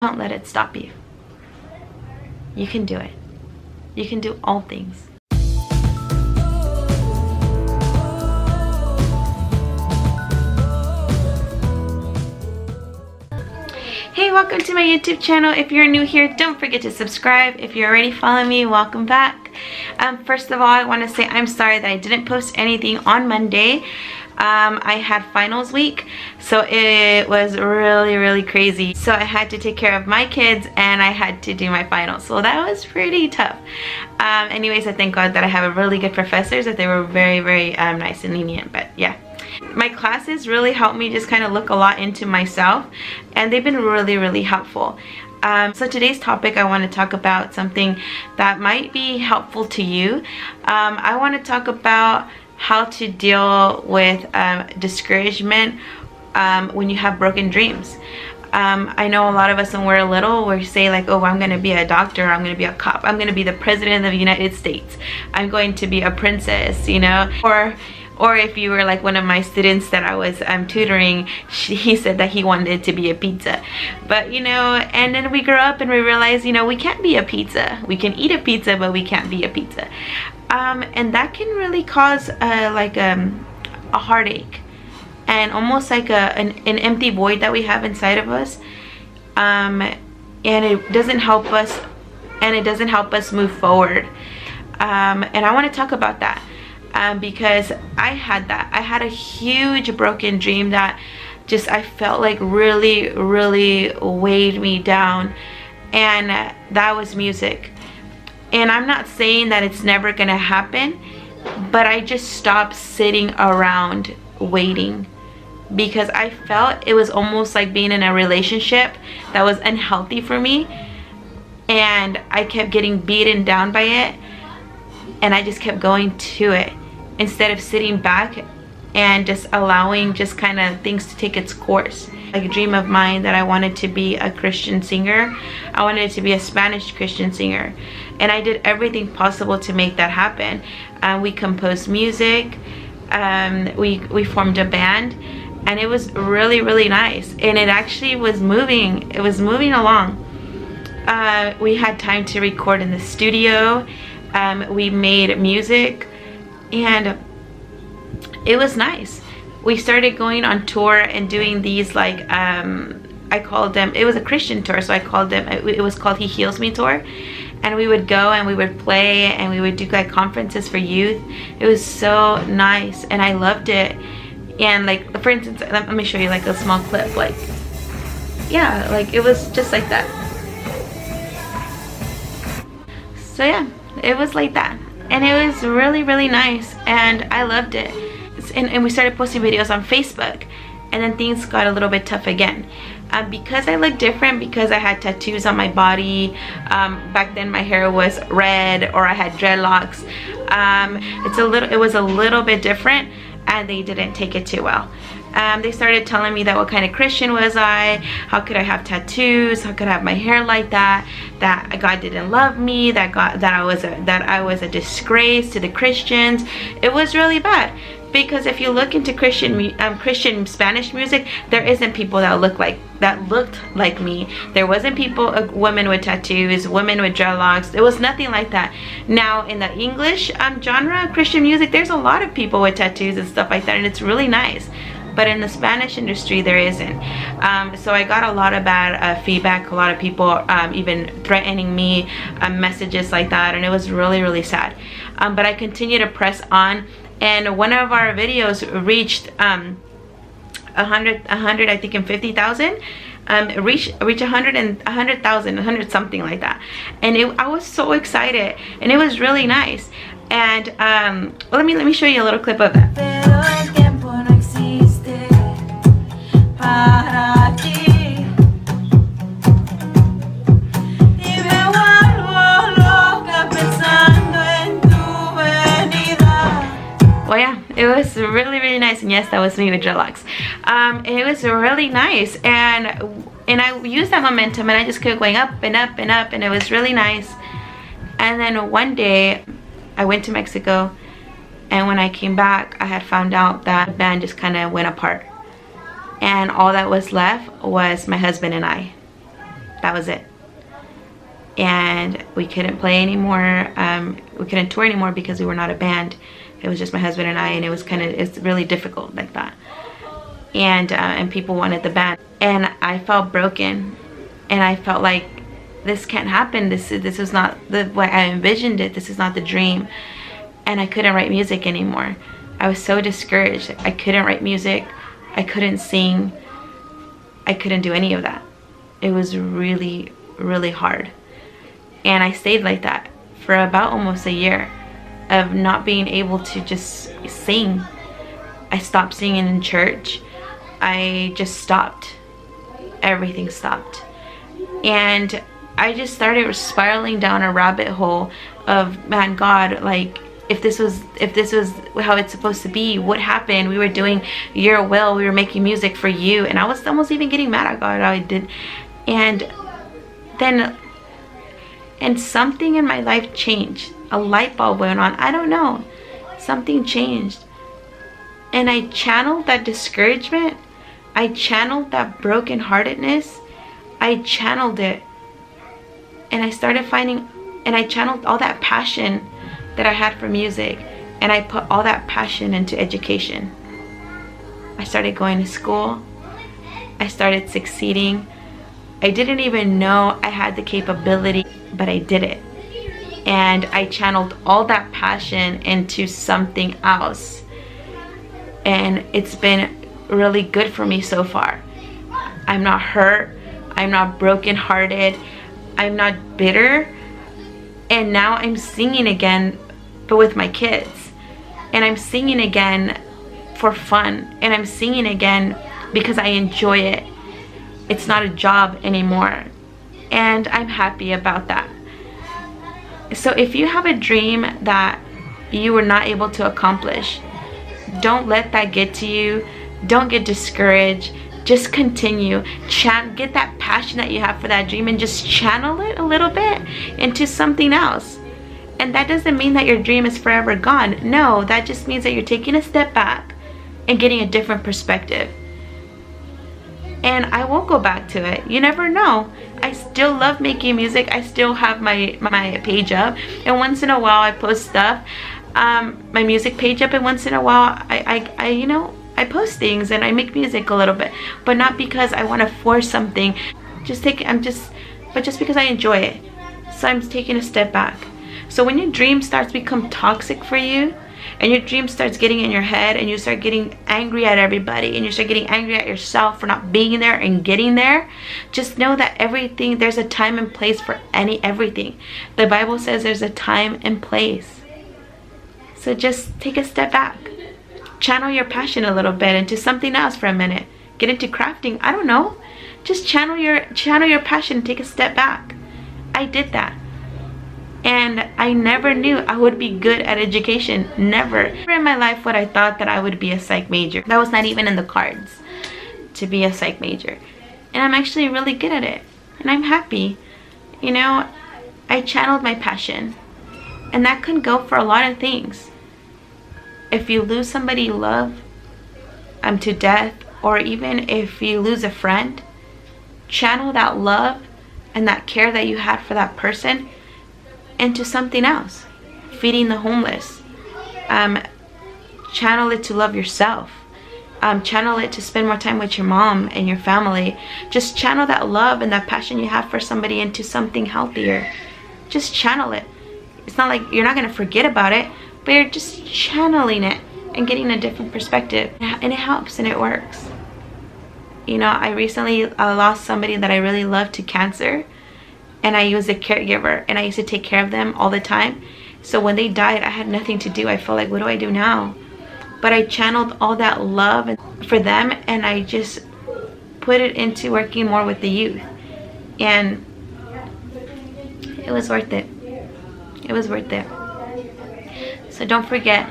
Don't let it stop you. You can do it. You can do all things. Hey, welcome to my YouTube channel. If you're new here, don't forget to subscribe. If you're already following me, welcome back. First of all, I want to say I'm sorry that I didn't post anything on Monday. I had finals week, so it was really crazy. So I had to take care of my kids and I had to do my finals, so that was pretty tough. Anyways, I thank God that I have a really good professors, that they were very nice and lenient. But yeah, my classes really helped me just kind of look a lot into myself, and they've been really helpful. So today's topic, I want to talk about something that might be helpful to you. I want to talk about how to deal with discouragement when you have broken dreams. I know a lot of us when we're little, we say like, oh, I'm gonna be a doctor, I'm gonna be a cop, I'm gonna be the president of the United States, I'm going to be a princess, you know. Or if you were like one of my students that I was tutoring, he said that he wanted to be a pizza. But you know, and then we grow up and we realize, you know, we can't be a pizza. We can eat a pizza, but we can't be a pizza. And that can really cause a heartache and almost like an empty void that we have inside of us. And it doesn't help us, and it doesn't help us move forward. And I want to talk about that. Because I had that. I had a huge broken dream that just, I felt like really weighed me down, and that was music. And I'm not saying that it's never gonna happen, but I just stopped sitting around waiting, because I felt it was almost like being in a relationship that was unhealthy for me, and I kept getting beaten down by it, and I just kept going to it instead of sitting back and just allowing just kind of things to take its course. Like a dream of mine that I wanted to be a Christian singer. I wanted to be a Spanish Christian singer, and I did everything possible to make that happen. We composed music, we formed a band, and it was really nice, and it actually was moving. It was moving along. We had time to record in the studio. We made music, and it was nice. We started going on tour and doing these like I called them, it was a Christian tour, so I called them, it was called He Heals Me Tour. And we would go and we would play and we would do like conferences for youth. It was so nice and I loved it. And like, for instance, let me show you like a small clip. Like, yeah, like it was just like that. So yeah, it was like that. And it was really nice, and I loved it. And we started posting videos on Facebook, and then things got a little bit tough again. Because I looked different, because I had tattoos on my body. Back then my hair was red, or I had dreadlocks. It was a little bit different, and they didn't take it too well. They started telling me that what kind of Christian was I, how could I have tattoos, how could I have my hair like that God didn't love me, that I was a disgrace to the Christians. It was really bad, because if you look into Christian Spanish music, there isn't people that looked like me. There wasn't women with tattoos, women with dreadlocks. It was nothing like that. Now in the English genre of Christian music, there's a lot of people with tattoos and stuff like that, and it's really nice. But in the Spanish industry, there isn't. So I got a lot of bad feedback, a lot of people even threatening me, messages like that, and it was really sad. But I continued to press on, and one of our videos reached 100, I think, and 50,000. Reach 100 something like that, and I was so excited, and it was really nice. And let me show you a little clip of that. Well, yeah, it was really nice, and yes, that was me with dreadlocks. It was really nice, and I used that momentum, and I just kept going up and up and up, and it was really nice. And then one day I went to Mexico, and when I came back, I had found out that the band just kind of went apart, and all that was left was my husband and I. that was it. And we couldn't play anymore. We couldn't tour anymore because we were not a band. It was just my husband and I, and it's really difficult like that. And people wanted the band, and I felt broken, and I felt like this can't happen. This is not the way I envisioned it. This is not the dream. And I couldn't write music anymore. I was so discouraged. I couldn't write music. I couldn't sing. I couldn't do any of that. It was really, really hard. And I stayed like that for about almost a year of not being able to just sing. I stopped singing in church. I just stopped. Everything stopped. And I just started spiraling down a rabbit hole of, man, God, like, if this was how it's supposed to be, what happened? We were doing your will. We were making music for you. And I was almost even getting mad at God. I did. And something in my life changed. A light bulb went on. I don't know. Something changed. And I channeled that discouragement. I channeled that brokenheartedness. I channeled it. And I started finding, and I channeled all that passion that I had for music. And I put all that passion into education. I started going to school. I started succeeding. I didn't even know I had the capability, but I did it. And I channeled all that passion into something else. And it's been really good for me so far. I'm not hurt. I'm not brokenhearted. I'm not bitter. And now I'm singing again, but with my kids. And I'm singing again for fun. And I'm singing again because I enjoy it. It's not a job anymore. And I'm happy about that. So if you have a dream that you were not able to accomplish, don't let that get to you. Don't get discouraged. Just continue. Get that passion that you have for that dream and just channel it a little bit into something else. And that doesn't mean that your dream is forever gone. No, that just means that you're taking a step back and getting a different perspective. And I won't go back to it. You never know. I still love making music. I still have my page up, and once in a while I post stuff, my music page up, and once in a while I post things and I make music a little bit, but not because I want to force something. But just because I enjoy it. So I'm taking a step back. So when your dream starts to become toxic for you, and your dream starts getting in your head, and you start getting angry at everybody, and you start getting angry at yourself for not being there and getting there, just know that everything, there's a time and place for everything. The Bible says there's a time and place. So just take a step back. Channel your passion a little bit into something else for a minute. Get into crafting. I don't know. Just channel your passion and take a step back. I did that. And I never knew I would be good at education. Never. Never in my life would I thought that I would be a psych major. That was not even in the cards, to be a psych major. And I'm actually really good at it. And I'm happy. You know, I channeled my passion. And that can go for a lot of things. If you lose somebody you love to death, or even if you lose a friend, channel that love and that care that you had for that person into something else. Feeding the homeless. Channel it to love yourself. Channel it to spend more time with your mom and your family. Just channel that love and that passion you have for somebody into something healthier. Just channel it. It's not like you're not going to forget about it, but you're just channeling it and getting a different perspective. And it helps and it works. You know, I recently lost somebody that I really loved to cancer. And I was a caregiver, and I used to take care of them all the time. So when they died, I had nothing to do. I felt like, what do I do now? But I channeled all that love for them, and I just put it into working more with the youth. And it was worth it. It was worth it. So don't forget,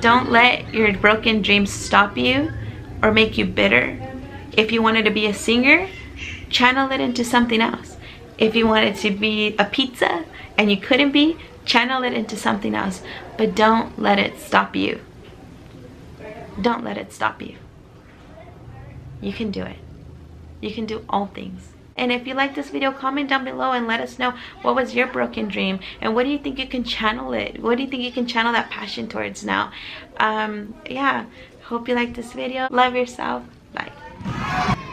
don't let your broken dreams stop you or make you bitter. If you wanted to be a singer, channel it into something else. If you wanted to be a pizza and you couldn't be, channel it into something else. But don't let it stop you. Don't let it stop you. You can do it. You can do all things. And if you like this video, comment down below and let us know what was your broken dream and what do you think you can channel it. What do you think you can channel that passion towards now? Yeah, hope you like this video. Love yourself. Bye.